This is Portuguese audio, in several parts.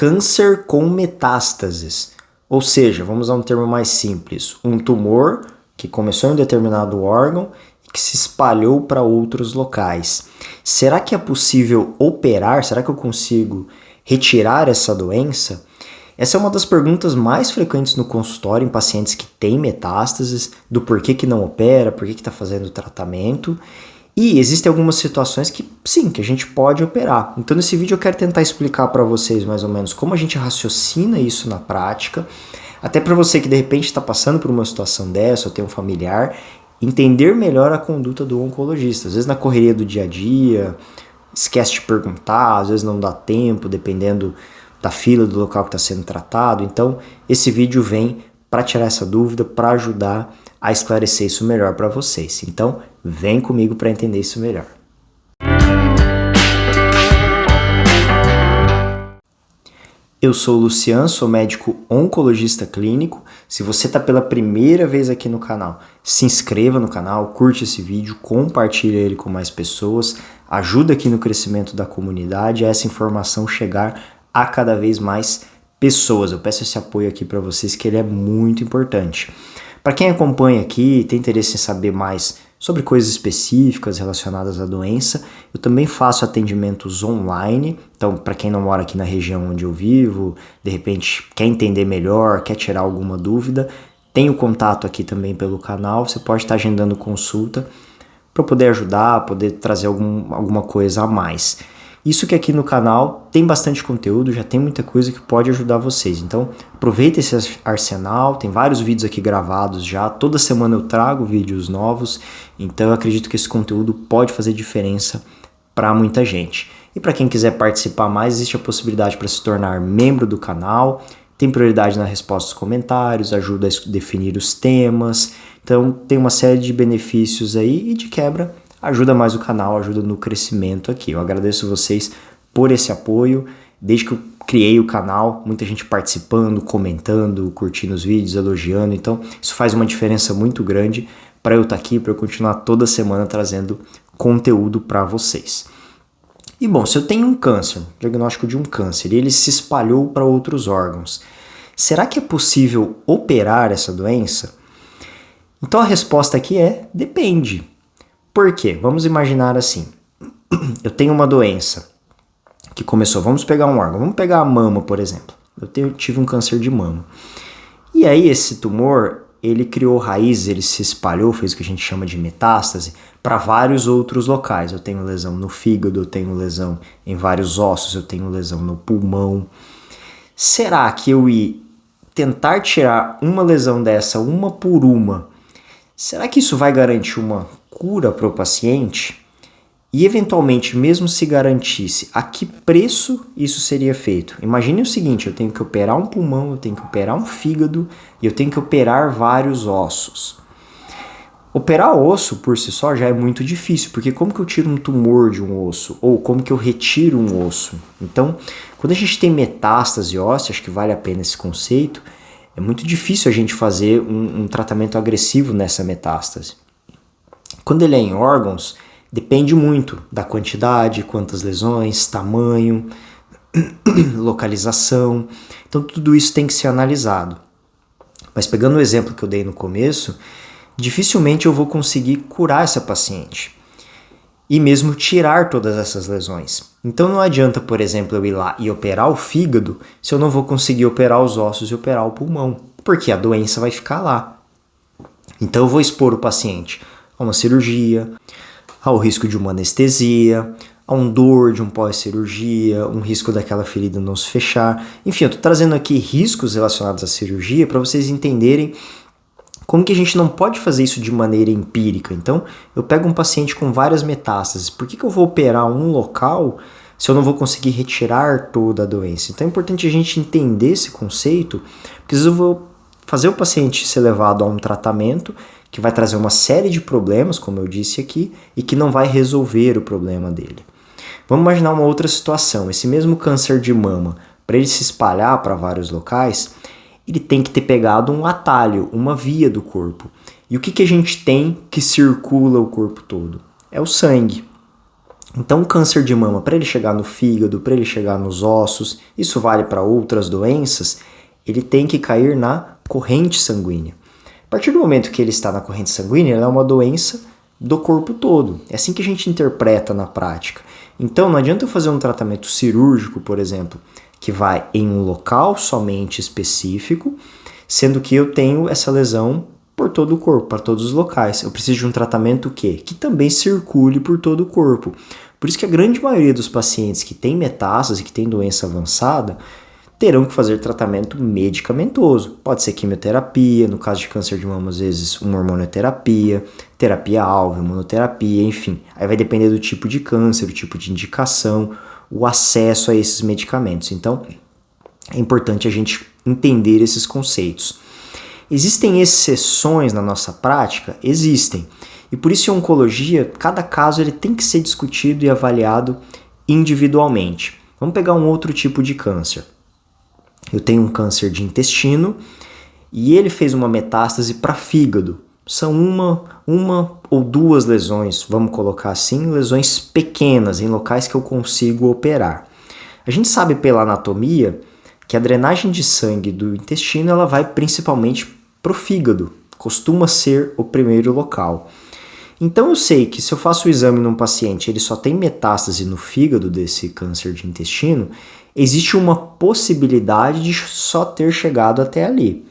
câncer com metástases. Ou seja, vamos a um termo mais simples, um tumor que começou em um determinado órgão e que se espalhou para outros locais. Será que é possível operar? Será que eu consigo retirar essa doença? Essa é uma das perguntas mais frequentes no consultório em pacientes que têm metástases, do porquê que não opera, porquê que está fazendo o tratamento. E existem algumas situações que sim, que a gente pode operar. Então nesse vídeo eu quero tentar explicar para vocês mais ou menos como a gente raciocina isso na prática, até para você que de repente está passando por uma situação dessa ou tem um familiar, entender melhor a conduta do oncologista. Às vezes na correria do dia a dia, esquece de perguntar, às vezes não dá tempo, dependendo da fila do local que está sendo tratado. Então esse vídeo vem para tirar essa dúvida, para ajudar a esclarecer isso melhor para vocês. Então vem comigo para entender isso melhor. Eu sou o Luciano, sou médico oncologista clínico. Se você está pela primeira vez aqui no canal, se inscreva no canal, curte esse vídeo, compartilhe ele com mais pessoas, ajuda aqui no crescimento da comunidade, a essa informação chegar a cada vez mais pessoas. Eu peço esse apoio aqui para vocês, que ele é muito importante. Para quem acompanha aqui e tem interesse em saber mais sobre coisas específicas relacionadas à doença, eu também faço atendimentos online. Então, para quem não mora aqui na região onde eu vivo, de repente quer entender melhor, quer tirar alguma dúvida, tem o contato aqui também pelo canal. Você pode estar agendando consulta para poder ajudar, poder trazer alguma coisa a mais. Isso que aqui no canal tem bastante conteúdo, já tem muita coisa que pode ajudar vocês. Então aproveita esse arsenal, tem vários vídeos aqui gravados já, toda semana eu trago vídeos novos, então eu acredito que esse conteúdo pode fazer diferença para muita gente. E para quem quiser participar mais, existe a possibilidade para se tornar membro do canal, tem prioridade na resposta aos comentários, ajuda a definir os temas, então tem uma série de benefícios aí e de quebra ajuda mais o canal, ajuda no crescimento aqui. Eu agradeço vocês por esse apoio. Desde que eu criei o canal, muita gente participando, comentando, curtindo os vídeos, elogiando. Então, isso faz uma diferença muito grande para eu estar aqui, para eu continuar toda semana trazendo conteúdo para vocês. E bom, se eu tenho um câncer, diagnóstico de um câncer, e ele se espalhou para outros órgãos, será que é possível operar essa doença? Então a resposta aqui é depende. Por quê? Vamos imaginar assim, eu tenho uma doença que começou, vamos pegar um órgão, vamos pegar a mama, por exemplo. Eu tive um câncer de mama. E aí esse tumor, ele criou raízes, ele se espalhou, fez o que a gente chama de metástase, para vários outros locais. Eu tenho lesão no fígado, eu tenho lesão em vários ossos, eu tenho lesão no pulmão. Será que eu ir tentar tirar uma lesão dessa, uma por uma, será que isso vai garantir uma cura para o paciente? E eventualmente, mesmo se garantisse, a que preço isso seria feito? Imagine o seguinte, eu tenho que operar um pulmão, eu tenho que operar um fígado e eu tenho que operar vários ossos. Operar osso por si só já é muito difícil, porque como que eu tiro um tumor de um osso? Ou como que eu retiro um osso? Então, quando a gente tem metástase óssea, acho que vale a pena esse conceito, é muito difícil a gente fazer um tratamento agressivo nessa metástase. Quando ele é em órgãos, depende muito da quantidade, quantas lesões, tamanho, localização. Então tudo isso tem que ser analisado. Mas pegando o exemplo que eu dei no começo, dificilmente eu vou conseguir curar essa paciente. E mesmo tirar todas essas lesões. Então não adianta, por exemplo, eu ir lá e operar o fígado se eu não vou conseguir operar os ossos e operar o pulmão, porque a doença vai ficar lá. Então eu vou expor o paciente a uma cirurgia, ao risco de uma anestesia, a um dor de um pós-cirurgia, um risco daquela ferida não se fechar. Enfim, eu estou trazendo aqui riscos relacionados à cirurgia para vocês entenderem como que a gente não pode fazer isso de maneira empírica. Então, eu pego um paciente com várias metástases. Por que eu vou operar um local se eu não vou conseguir retirar toda a doença? Então, é importante a gente entender esse conceito, porque às vezes eu vou fazer o paciente ser levado a um tratamento que vai trazer uma série de problemas, como eu disse aqui, e que não vai resolver o problema dele. Vamos imaginar uma outra situação. Esse mesmo câncer de mama, para ele se espalhar para vários locais, ele tem que ter pegado um atalho, uma via do corpo. E o que a gente tem que circula o corpo todo? É o sangue. Então, o câncer de mama, para ele chegar no fígado, para ele chegar nos ossos, isso vale para outras doenças, ele tem que cair na corrente sanguínea. A partir do momento que ele está na corrente sanguínea, ele é uma doença do corpo todo. É assim que a gente interpreta na prática. Então, não adianta eu fazer um tratamento cirúrgico, por exemplo, que vai em um local somente específico, sendo que eu tenho essa lesão por todo o corpo, para todos os locais. Eu preciso de um tratamento que também circule por todo o corpo. Por isso que a grande maioria dos pacientes que têm metástase, que têm doença avançada, terão que fazer tratamento medicamentoso. Pode ser quimioterapia, no caso de câncer de mama, às vezes uma hormonioterapia, terapia-alvo, imunoterapia, enfim. Aí vai depender do tipo de câncer, o tipo de indicação, o acesso a esses medicamentos. Então, é importante a gente entender esses conceitos. Existem exceções na nossa prática? Existem. E por isso, em oncologia, cada caso ele tem que ser discutido e avaliado individualmente. Vamos pegar um outro tipo de câncer. Eu tenho um câncer de intestino e ele fez uma metástase para fígado. São uma ou duas lesões, vamos colocar assim, lesões pequenas em locais que eu consigo operar. A gente sabe pela anatomia que a drenagem de sangue do intestino ela vai principalmente para o fígado, costuma ser o primeiro local. Então eu sei que se eu faço o exame num paciente ele só tem metástase no fígado desse câncer de intestino, existe uma possibilidade de só ter chegado até ali.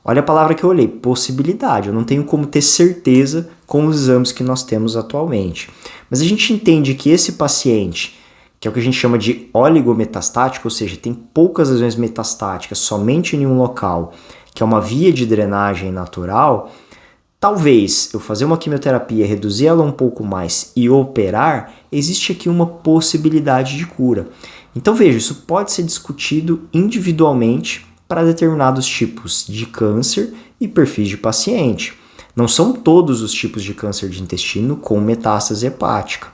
Olha a palavra que eu olhei, possibilidade. Eu não tenho como ter certeza com os exames que nós temos atualmente. Mas a gente entende que esse paciente, que é o que a gente chama de oligometastático, ou seja, tem poucas lesões metastáticas somente em um local, que é uma via de drenagem natural, talvez eu fazer uma quimioterapia, reduzir ela um pouco mais e operar, existe aqui uma possibilidade de cura. Então veja, isso pode ser discutido individualmente para determinados tipos de câncer e perfis de paciente. Não são todos os tipos de câncer de intestino com metástase hepática.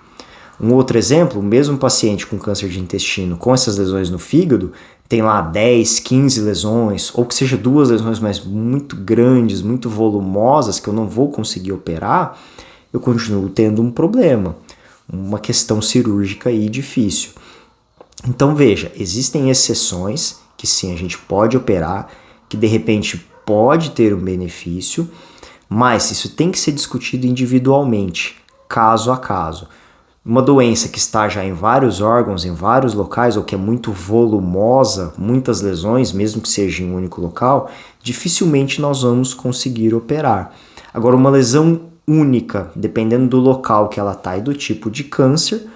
Um outro exemplo, o mesmo paciente com câncer de intestino com essas lesões no fígado, tem lá 10, 15 lesões, ou que seja duas lesões mais muito grandes, muito volumosas, que eu não vou conseguir operar, eu continuo tendo um problema, uma questão cirúrgica aí difícil. Então veja, existem exceções que sim, a gente pode operar, que de repente pode ter um benefício, mas isso tem que ser discutido individualmente, caso a caso. Uma doença que está já em vários órgãos, em vários locais, ou que é muito volumosa, muitas lesões, mesmo que seja em um único local, dificilmente nós vamos conseguir operar. Agora, uma lesão única, dependendo do local que ela está e do tipo de câncer,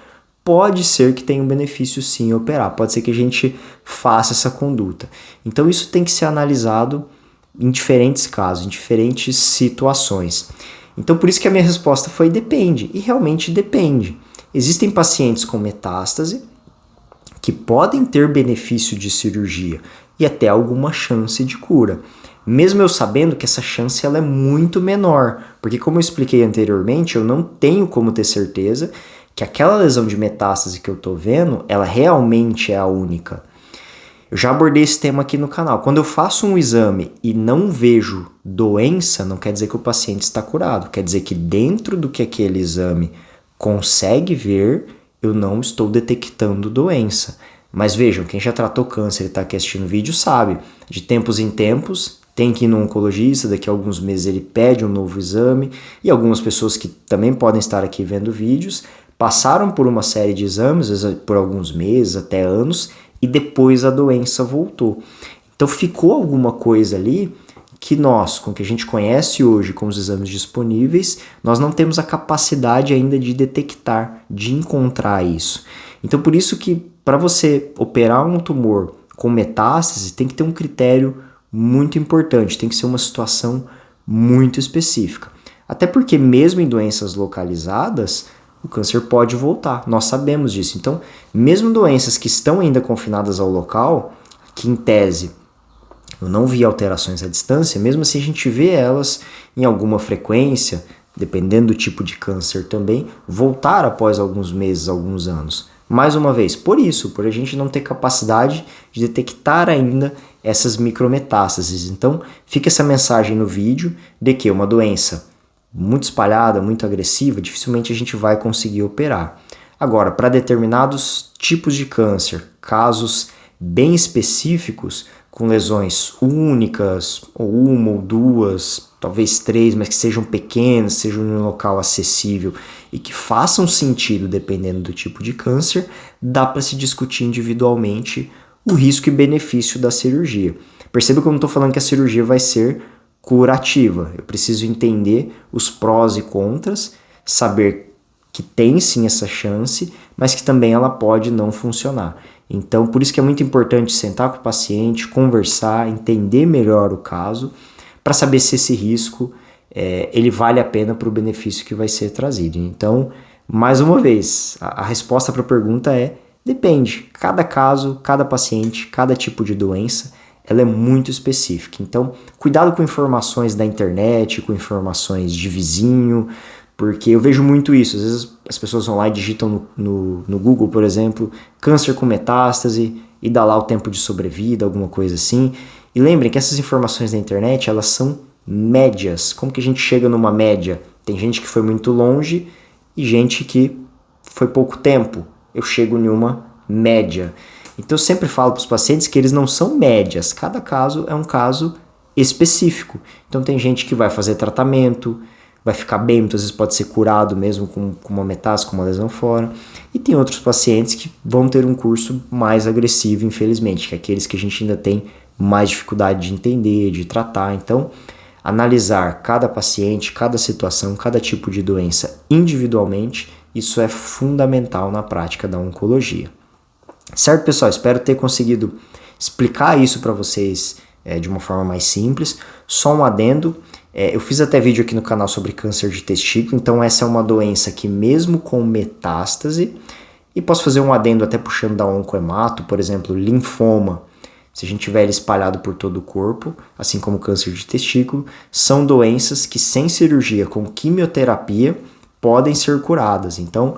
pode ser que tenha um benefício sim operar, pode ser que a gente faça essa conduta. Então isso tem que ser analisado em diferentes casos, em diferentes situações. Então por isso que a minha resposta foi depende, e realmente depende. Existem pacientes com metástase que podem ter benefício de cirurgia e até alguma chance de cura. Mesmo eu sabendo que essa chance ela é muito menor, porque como eu expliquei anteriormente, eu não tenho como ter certeza que aquela lesão de metástase que eu tô vendo, ela realmente é a única. Eu já abordei esse tema aqui no canal. Quando eu faço um exame e não vejo doença, não quer dizer que o paciente está curado. Quer dizer que dentro do que aquele exame consegue ver, eu não estou detectando doença. Mas vejam, quem já tratou câncer e está aqui assistindo o vídeo sabe, de tempos em tempos, tem que ir no oncologista, daqui a alguns meses ele pede um novo exame, e algumas pessoas que também podem estar aqui vendo vídeos, passaram por uma série de exames, às vezes por alguns meses, até anos, e depois a doença voltou. Então ficou alguma coisa ali que nós, com o que a gente conhece hoje com os exames disponíveis, nós não temos a capacidade ainda de detectar, de encontrar isso. Então por isso que para você operar um tumor com metástase, tem que ter um critério muito importante, tem que ser uma situação muito específica. Até porque mesmo em doenças localizadas, o câncer pode voltar, nós sabemos disso. Então, mesmo doenças que estão ainda confinadas ao local, que em tese eu não vi alterações à distância, mesmo assim a gente vê elas em alguma frequência, dependendo do tipo de câncer também, voltar após alguns meses, alguns anos. Mais uma vez, por a gente não ter capacidade de detectar ainda essas micrometástases. Então, fica essa mensagem no vídeo de que uma doença muito espalhada, muito agressiva, dificilmente a gente vai conseguir operar. Agora, para determinados tipos de câncer, casos bem específicos, com lesões únicas, ou uma ou duas, talvez três, mas que sejam pequenas, sejam em um local acessível e que façam sentido dependendo do tipo de câncer, dá para se discutir individualmente o risco e benefício da cirurgia. Perceba que eu não estou falando que a cirurgia vai ser curativa. Eu preciso entender os prós e contras, saber que tem sim essa chance, mas que também ela pode não funcionar. Então, por isso que é muito importante sentar com o paciente, conversar, entender melhor o caso, para saber se esse risco ele vale a pena para o benefício que vai ser trazido. Então, mais uma vez, a resposta para a pergunta é: depende. Cada caso, cada paciente, cada tipo de doença, ela é muito específica. Então, cuidado com informações da internet, com informações de vizinho, porque eu vejo muito isso. Às vezes as pessoas vão lá e digitam no Google, por exemplo, câncer com metástase e dá lá o tempo de sobrevida, alguma coisa assim. E lembrem que essas informações da internet, elas são médias. Como que a gente chega numa média? Tem gente que foi muito longe e gente que foi pouco tempo. Eu chego em uma média. Então eu sempre falo para os pacientes que eles não são médias. Cada caso é um caso específico. Então tem gente que vai fazer tratamento, vai ficar bem, muitas vezes pode ser curado mesmo com uma metástase, com uma lesão fora. E tem outros pacientes que vão ter um curso mais agressivo, infelizmente, que é aqueles que a gente ainda tem mais dificuldade de entender, de tratar. Então, analisar cada paciente, cada situação, cada tipo de doença individualmente, isso é fundamental na prática da oncologia. Certo, pessoal? Espero ter conseguido explicar isso para vocês de uma forma mais simples. Só um adendo. Eu fiz até vídeo aqui no canal sobre câncer de testículo, então essa é uma doença que mesmo com metástase, e posso fazer um adendo até puxando da oncohemato, por exemplo, linfoma, se a gente tiver ele espalhado por todo o corpo, assim como câncer de testículo, são doenças que sem cirurgia, com quimioterapia, podem ser curadas. Então,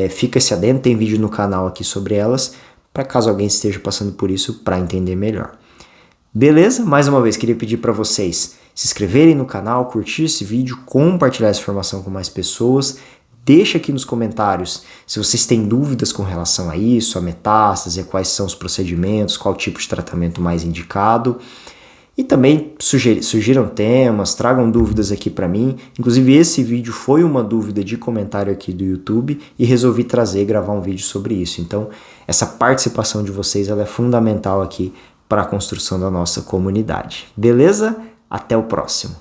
fica esse adendo, tem vídeo no canal aqui sobre elas, para caso alguém esteja passando por isso, para entender melhor. Beleza? Mais uma vez, queria pedir para vocês se inscreverem no canal, curtir esse vídeo, compartilhar essa informação com mais pessoas. Deixa aqui nos comentários se vocês têm dúvidas com relação a isso, a metástase, quais são os procedimentos, qual tipo de tratamento mais indicado. E também sugiram temas, tragam dúvidas aqui para mim. Inclusive esse vídeo foi uma dúvida de comentário aqui do YouTube e resolvi gravar um vídeo sobre isso. Então essa participação de vocês ela é fundamental aqui para a construção da nossa comunidade. Beleza? Até o próximo.